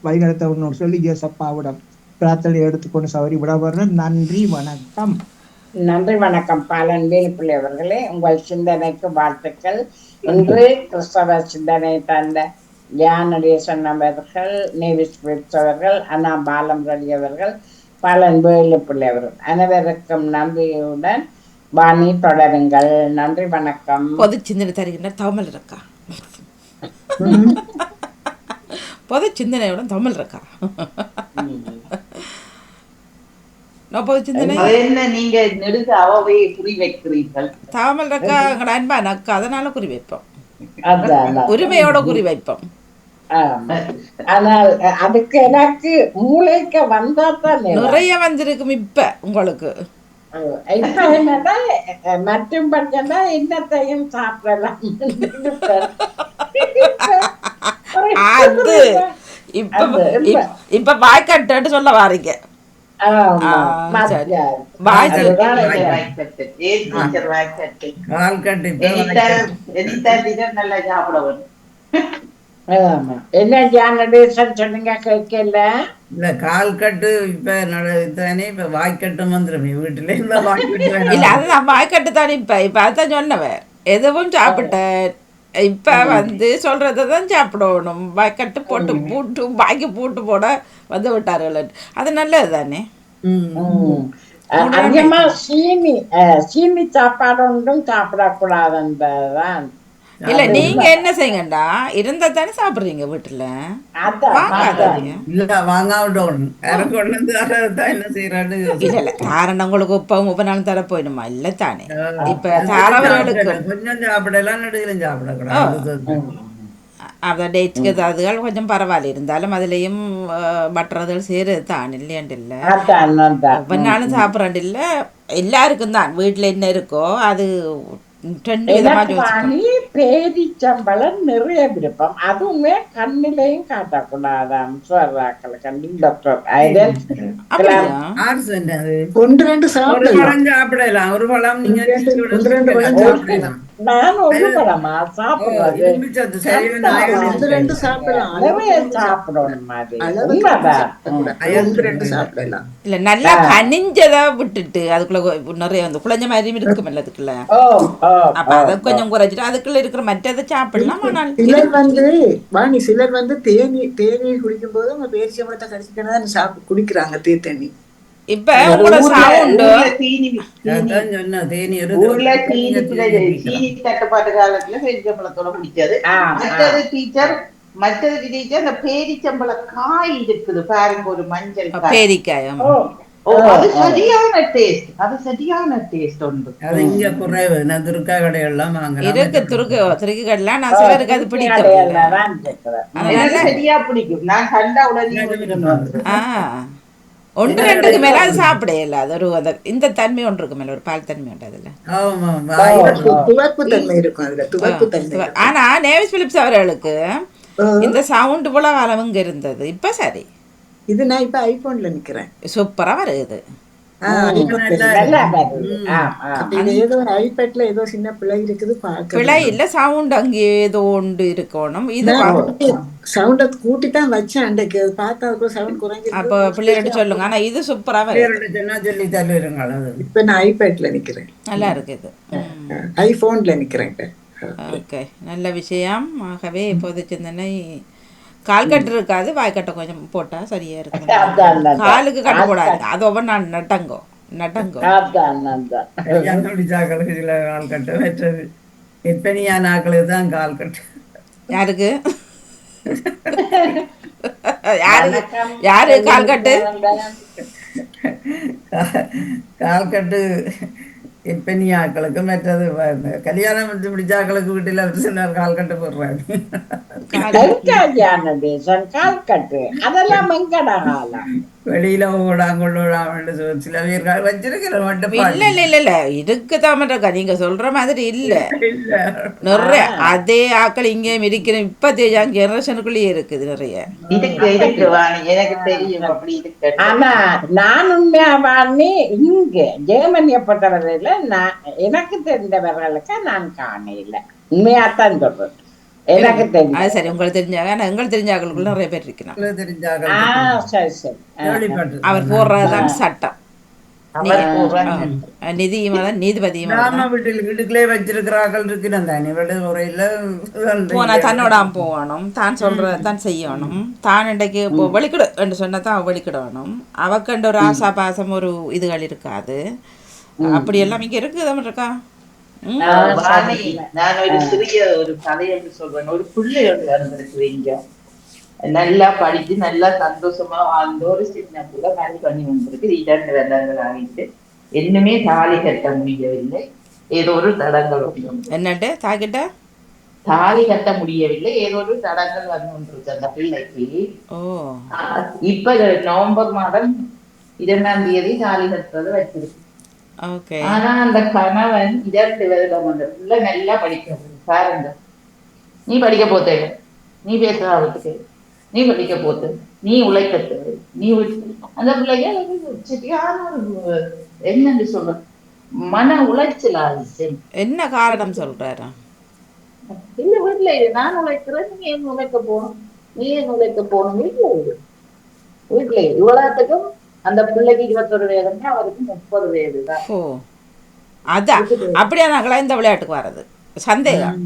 வழிநடத்த சொல்லி ஜேசப்பாவிடம் பிரார்த்தனை எடுத்துக்கொண்டு சவரி விட வர்றேன். நன்றி வணக்கம். நன்றி வணக்கம் பாலன் வேலுப்பிள்ளை அவர்களே. உங்கள் சிந்தனைக்கு வாழ்த்துக்கள். இன்று கிறிஸ்தவ சிந்தனை தந்த ஞானடேசன் அவர்கள், நேவிஸ் பிரிட்ஸ் அவர்கள், அண்ணா பாலம் ரவி அவர்கள், பாலன் வேலுப்பிள்ளை அவர்கள் அனைவருக்கும் நன்றியுடன் வாணி தொடருங்கள். நன்றி வணக்கம். பொது சிந்தனை தருகின்ற தமிழ் இருக்கா? பொது சிந்தனையுடன் தமிழ் இருக்கா? நீங்க நெடுக அவை குறி வைக்கிறீர்கள். தமிழ் இருக்கா எங்கட அன்பா நக்கா, அதனால குறி வைப்போம், உரிமையோட குறி வைப்போம். ஆனால் அதுக்கு எனக்கு மூளைக்க வந்தா தான் நிறைய வந்திருக்கும். இப்ப உங்களுக்கு இப்ப என்னன்னா மற்றும் பட்சம்னா இன்னத்தையும் சாப்பிடலாம். அது இப்ப வாய்க்கட்டு சொல்ல வாரீங்க. என்ன ஜானடேசன் சொன்னீங்க கேட்கல? இந்த கால்கட்டு இப்ப தானே இப்ப வாய்க்கட்டு வந்துடும் வீட்டுல. இல்ல அதுதான் வாய்க்கட்டு தானே. இப்ப அதான் சொன்னவன் எதுவும் சாப்பிட்டேன். இப்ப சொல்றதான் சாப்பிடணும். வாய்க்கட்டு போட்டு பூட்டு வாய்க்கு பூட்டு போட வந்து விட்டார்கள். அது நல்லது தானே. அதிகமா சீனி சாப்பாடு ஒன்றும் சாப்பிடக்கூடாதுன்றதுதான். இல்ல நீங்க என்ன செய்யுங்கண்டா, இருந்தா தானே சாப்பிடுறீங்க வீட்டுல. இல்ல தாரணங்களுக்கு உப்ப நாளும் தர போயிடுமா? இல்ல தானே. இப்ப தாரவர்களுக்கு கொஞ்சம் சாப்பிடலாம், நடுவிலும் சாப்பிடக்கூடாது. அதான் டேட்ஸ்க்கு அதுகள் கொஞ்சம் பரவாயில்ல. இருந்தாலும் அதுலயும் பட்டுறதுகள் சேருது தான். இல்லையாண்டு இல்ல ஒவ்வொரு நாளும் சாப்பிட்றாண்டு இல்ல. எல்லாருக்கும் தான் வீட்டுல என்ன இருக்கோ அது 2 விதமா பேரிச்சம்பழம் நிறைய விருப்பம். அதுவுமே கண்ணிலையும் காட்டக்கூடாதாம் சொல்றாக்கள் டாக்டர். அப்படியா? ஆர்ட்ஸ் என்ன அது? ஒன்று ரெண்டு ஒரு சாப்பிடலாம். பழம் சாப்பிடலாம், ஒரு பழம் நீங்க ஒன்று ரெண்டு பழம் சாப்பிடலாம். நான் ஒரு பழமா ஓ, சாப்பிடுறது இரும்பு சத்து சரியான கஷ்டம். ஒன்று ரெண்டு சாப்பிடலாம். நிறைய சாப்பிடணும் மாதிரி அளவுக்கு உண்மைதான். சாப்பிடக்கூடாது. ஒன்று ரெண்டு சாப்பிடலாம். இல்ல நல்லா கனிஞ்சதா விட்டுட்டு அதுக்குள்ள நிறைய வந்து குழஞ்ச மாதிரியும் இருக்கும் அதுக்குள்ள. ஓ ஓ அப்ப அதை கொஞ்சம் குறைச்சிட்டு அதுக்குள்ள இருக்கிற மற்றதை சாப்பிடலாம். ஆனால் சிலர் வாணி சிலர் தேநீர் குடிக்கும் போது அவங்க பேரிச்சம்பழத்தை கடிச்சிட்டு குடிக்கிறாங்க தண்ணி. இப்ப உங்களோட சவுண்டு அதான் சொன்னா தேநீர் ஊர்ல சீனி தட்டுப்பாட்டு காலத்துல பேரிச்சம்பழத்தோட குடிச்சது. மற்றது டீச்சர் இந்த பேரிச்சம்பழ காய் இருக்குது பாருங்க, ஒரு மஞ்சள் பேரிக்காயம். அது சரியான டேஸ்ட். அது சரியான டேஸ்ட் உண்டு. அது இங்க குறைவு. நான் துருக்கா கடையெல்லாம் இருக்கு துருக்கு கடலாம். நான் சிலருக்கு அது பிடிக்கும். சரியா பிடிக்கும். நான் கண்டா உடனே ஒன்று ரெண்டுக்கு மேல அது சாப்பிடல. அது ஒரு இந்த தன்மை ஒன்று இருக்கு மேல, ஒரு பால் தன்மை உண்டு அதுல. துவர்ப்பு தன்மை இருக்கும் அதுல, துவர்ப்பு தன்மை. ஆனா நேவிஸ் பிலிப்ஸ் அவர்களுக்கு இந்த சவுண்ட் போல வளவுங்க இருந்தது. இப்ப சரி, இது நான் இப்ப ஐபோன்ல நிக்கிறேன், சூப்பரா வருது. ஏதோ ஐபேட்ல ஏதோ சின்ன பிழை இருக்குது, பிழை இல்ல, சவுண்ட் அங்கே ஏதோ ஒன்று இருக்கணும். இது சவுண்ட கூட்டி தான் வச்சேன் அன்றைக்கு, அது பார்த்தா சவுண்ட் குறைஞ்சி. அப்போ பிள்ளைகிட்ட சொல்லுங்க. ஆனா இது சூப்பரா வருது. சொல்லி தருவீங்க. இப்ப நான் ஐபேட்ல நிக்கிறேன், நல்லா இருக்குது. ஐபோன்ல நிக்கிறேன். ஓகே, நல்ல விஷயம். ஆகவே இப்போது சிந்தனை கால் கட்டு இருக்காது, வாய்க்கட்டை கொஞ்சம் போட்டா சரியா இருக்கும். காலுக்கு கட்டு போடாது, அது ஒவ்வொரு நான் நட்டங்கோ பிடிச்சாக்களுக்கு சில கால் கட்டு வச்சது. எத்தனையான ஆக்களுக்கு தான் கால் கட்டு. யாருக்கு யாரு கால் கட்டு? கால் கட்டு எப்பெண்ணியாக்களுக்கு மற்றது கல்யாணம் வந்து பிடிச்சாக்களுக்கு வீட்டில் சிலர் கால் கட்டு போடுறாங்க. வெளியில ஓடாங்கொள்ளோடாம சில பேர் வச்சிருக்கிறோம். இல்ல இல்ல இல்ல இல்ல இருக்குதாமட்டக்கா, நீங்க சொல்ற மாதிரி இல்ல. நிறைய அதே ஆக்கள் இங்கே இருக்கிற இப்ப ஜெனரேஷனுக்குள்ளேயே இருக்குது நிறைய. எனக்கு தெரியும் அப்படி இருக்கு. ஆனா நான் உண்மையாவானே இங்க ஜெர்மனியப்பட்டவர்கள எனக்கு தெரிந்தவர்களுக்கு நான் காணல. உண்மையாத்தான் சொல்றேன், எனக்கு தெரியும். அது சரி, உங்களுக்கு தெரிஞ்சாங்க. ஆனா எங்களுக்கு தெரிஞ்ச ஆக்களுக்குள்ள நிறைய பேர் இருக்கிறாங்க. அவர் போடுறதுதான் சட்டம். வீட்டுக்குள்ளே வச்சிருக்கிறார்கள் போனா தன்னோட போகணும், தான் சொல்றதான் செய்யணும். தான் இன்றைக்கு வெளிக்கிட என்று சொன்னதான் வெளிக்கிடணும். அவக்கண்ட ஒரு ஆசா பாசம் ஒரு இதுகள் இருக்காது. அப்படி எல்லாம் இங்க இருக்குது இருக்கா. நான் ஒரு சிறிய ஒரு கதை என்று சொல்றேன். ஒரு பிள்ளை ஒன்று இங்க நல்லா படிச்சு நல்லா சந்தோஷமா வாழ்ந்த ஒரு சின்ன பிள்ளை மேரி பண்ணி வந்திருக்கு. 2 வருடங்கள் ஆகிட்டு இன்னுமே தாலி கட்ட முடியவில்லை. ஏதோ ஒரு தடங்கள் என்னட்டு தாக்கிட்ட தாலி கட்ட முடியவில்லை, ஏதோ ஒரு தடங்கள் வந்து கொண்டிருக்கு அந்த பிள்ளைக்கு. இப்ப நவம்பர் மாதம் 2ஆம் தேதி தாலி கட்டுறது வச்சிருக்கு. ஆனா அந்த கணவன் 2 வருடம் அந்த பிள்ளை நல்லா படிக்கிறது. பாருங்க, நீ படிக்க போத்தே, நீ பேசுறதுக்கு, நீ படிக்க போத்து, நீ உழைக்கிறது, நீ அந்த பிள்ளைங்க என்னன்னு சொல்ற மன உளைச்சலா. என்ன காரணம் சொல்றாரு? இல்ல வீட்டுல நான் உழைக்கிறேன், நீ ஏன் உழைக்க போகணும், நீ ஏன் உழைக்க போகணும். வீட்டுல இவ்வளவுக்கும் அந்த பிள்ளைக்கு 21 வயதுன்னா அவருக்கு 30 வயது தான். அதான் அப்படியா நாங்களா இந்த விளையாட்டுக்கு வர்றது? சந்தேகம்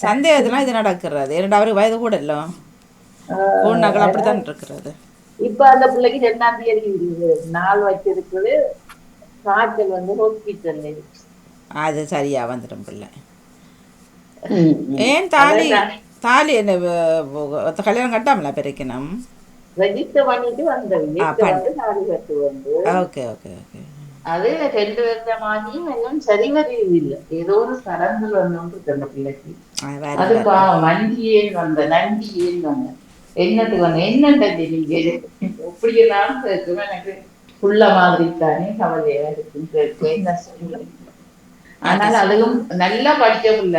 சந்தேகத்துல இது நடக்கிறது. 2 அவருக்கு வயது கூட இல்ல, நகல் அப்படித்தான் இருக்கிறது. இப்ப அந்த பிள்ளைக்கு 2ஆம் தேதி நாள் வச்சிருக்குது. காய்ச்சல் வந்து ஹாஸ்பிட்டல். அது சரியா வந்துடும் பிள்ளை. ஏன் தாலி தாலி என்ன கல்யாணம் கட்டாமல பிரிக்கணும்? ரெஜிஸ்டர் பண்ணிட்டு வந்தது தாலி கட்டு வந்து. Okay okay okay. அது 2 வருடமாகியும் எல்லாம் சரி வரையில்லை. ஏதோ ஒரு சடங்கு வந்து அந்த பிள்ளைக்கு. அது நன்றியேன்னு வந்த என்னத்துக்கு வந்த என்னண்ட நீங்க எப்படி எல்லாம் கேட்கும். எனக்கு புள்ள மாதிரி தானே கவலையா இருக்குன்னு கேட்கும். என்ன சொல்ல ஆனால் அதுவும் நல்லா படிச்ச பிள்ள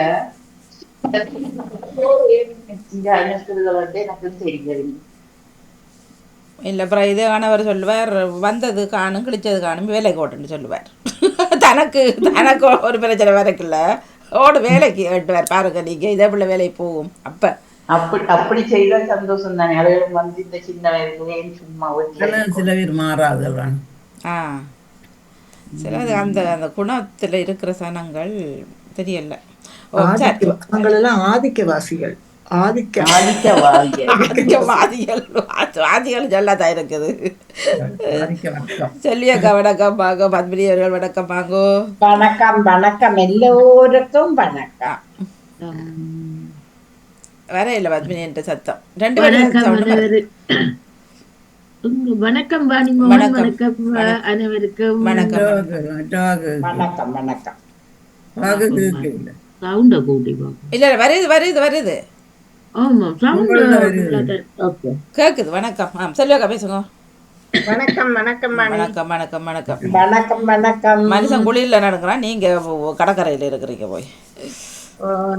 எனக்கு தெரியாது. இல்லை அப்புறம் இதே ஆனவர் சொல்லுவார், வந்தது காணும் கிழிச்சது காணும் வேலை கோட்டுன்னு சொல்லுவார். தனக்கு தனக்கு ஒரு பிரச்சனை வரைக்குள்ள ஓடு வேலைக்கு எட்டுவார். பாருங்க நீங்கள் இதே பிள்ளை வேலைக்கு போகும். அப்போ அப்படி செய்தா சந்தோஷம் தானே. அவைகளும் வந்து இந்த சின்ன வயசுல சும்மா சில பேர் மாறாதவன். ஆ சிலது அந்த அந்த குணத்தில் இருக்கிற சனங்கள் தெரியல. நாங்களெல்லாம் ஆதிக்கவாசிகள். ஆதிகள் சொல்லாதான் இருக்குது. செல்வியக்கா வணக்கம் பாங்கோ. பத்மினி அவர்கள் வணக்கம் பாங்கோ. வணக்கம் வணக்கம் எல்லோருக்கும் வணக்கம். வர இல்லை பத்மினி என்ற சத்தம் 2 பேரும். வணக்கம் வாணிமோ. வணக்கம் அனைவருக்கும். வணக்கம் வணக்கம் வணக்கம். சவுண்ட கூட்டி இல்ல வருது வருது வருது. ஆமா சவுண்ட் கேக்குது. வணக்கம். செல்வியக்கா பேசுங்க. வணக்கம் வணக்கம் வணக்கம் வணக்கம் வணக்கம் வணக்கம் வணக்கம். மனுஷன் குளிர்ல நடக்கிறான், நீங்க கடற்கரையில இருக்கிறீங்க போய்.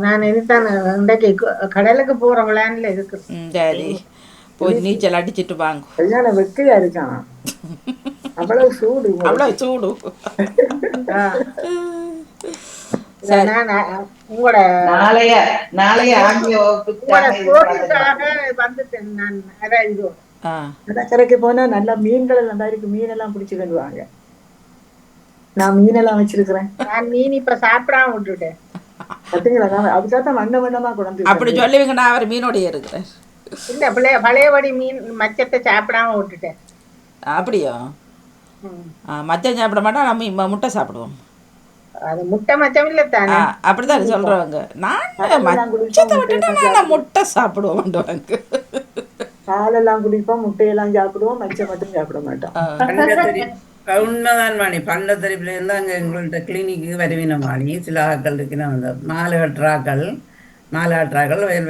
நான் இதுதான் இன்றைக்கு கடலுக்கு போற விளையாண்டுல இருக்கு. சரி போய் நீச்சல் அடிச்சிட்டு வாங்க. கல்யாண வெக்கையா இருக்கான். அவ்வளவு சூடு. அவ்வளவு சூடு. உங்களோட நாளைய ஆங்கில கோட்டிற்காக வந்துட்டேன் நான். கடற்கரைக்கு போனா நல்லா மீன்கள் நல்லா இருக்கு. மீனெல்லாம் பிடிச்சு கொண்டுவாங்க. நான் மீனெல்லாம் வச்சிருக்கிறேன். நான் மீன் இப்ப சாப்பிடாம விட்டுட்டேன். பார்த்தீங்களா? அதுக்காக வண்ண வண்ணமா கொண்டு அப்படி சொல்லுவீங்க. நான் அவர் மீனோடைய இருக்கிறேன். இல்ல பழையபடி மீன் மச்சத்தை சாப்பிடாம விட்டுட்டேன். அப்படியா? மச்சம் சாப்பிட மாட்டோம், நம்ம முட்டை சாப்பிடுவோம். அது முட்டை மச்சம் இல்ல தானே. அப்படிதான் சொல்றவங்க. நான் மச்சத்தை விட்டுட்டா நான் முட்டை சாப்பிடுவோம். பாலெல்லாம் குடிப்போம், முட்டையெல்லாம் சாப்பிடுவோம், மச்சம் மட்டும் சாப்பிட மாட்டோம். உண்மைதான் வாணி. பண்டத்தரிப்புல இருந்து அங்கே எங்கள்கிட்ட கிளினிக்கு வருவினம் வாணி. சில ஆக்கள் இருக்குன்னா அந்த மாலை கட்டுறாக்கள்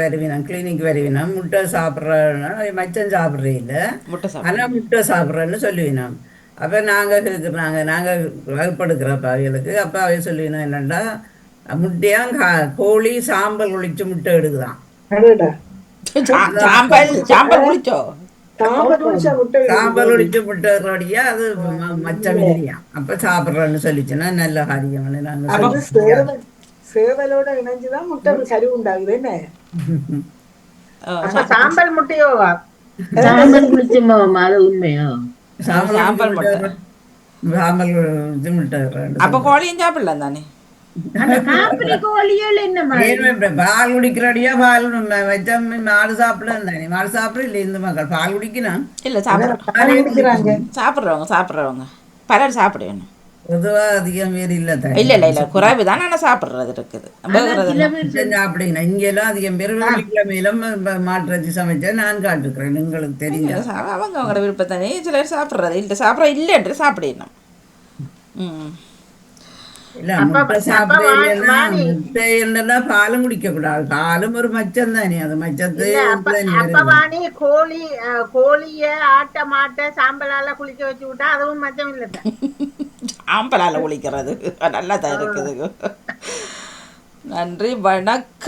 வருவினம் கிளினிக் வருவினம். முட்டை சாப்பிட்றன்னா மச்சம் சாப்பிட்றே இல்லை, ஆனால் முட்டை சாப்பிட்றேன்னு சொல்லுவினோம். அப்போ நாங்கள் இருக்கிறாங்க, நாங்கள் வகுப்படுக்கிறப்ப அவைகளுக்கு. அப்போ அவை சொல்லுவினோம் என்னென்னா, முட்டையாக கோழி சாம்பல் ஒழிச்சு முட்டை எடுக்குதான். சாம்பல் ஒழிச்சு முட்டையா அது மச்சம் இல்லையா. அப்ப சாப்பிட்றோன்னு சொல்லிச்சுன்னா நல்ல காரியம்னு நாங்க சேவலோட இணைஞ்சுதான் முட்டை கரு உண்டாகுது. என்ன சாம்பல் முட்டையோ? சாம்பல் குளிச்சுமாமா, அது உண்மையோ? சாம்பல் முட்டை. அப்ப கோழியும் சாப்பிடலாம் தானே. பால் குடிக்கிறடியா? பால் வச்சா மாடு சாப்பிடலாம் தானே. மாடு சாப்பிட இல்லை இந்த மக்கள் பால் குடிக்கணும். இல்ல சாப்பிடுறவங்க பலர் சாப்பிடுவேன். பொதுவா அதிகம் பேர் இல்ல தானே. இல்ல குறைவு தான். ஆனா சாப்பிடுறது இருக்குது. சாப்பிடுங்க. இங்கெல்லாம் அதிகம் பேர் வெள்ளிக்கிழமையிலும் மாட்டுறச்சி சமைச்சா நான் காட்டுக்கிறேன். உங்களுக்கு தெரியும். அவங்க அவங்களோட விருப்பத்தானே. சிலர் சாப்பிடுறது இல்லை, சாப்பிட இல்லைன்ற சாப்பிடணும். இல்ல முட்டை சாப்பிடா முட்டை என்னன்னா பாலும் குடிக்க கூடாது. பாலும் ஒரு மச்சம் தானே. அது மச்சத்து அப்பவாணி கோழிய ஆட்ட மாட்ட சாம்பலால குளிக்க வச்சு விட்டா அதுவும் மச்சம் இல்ல. ஆம்பலால குளிக்கிறது நல்லா தான் இருக்குது. நன்றி வணக்கம்.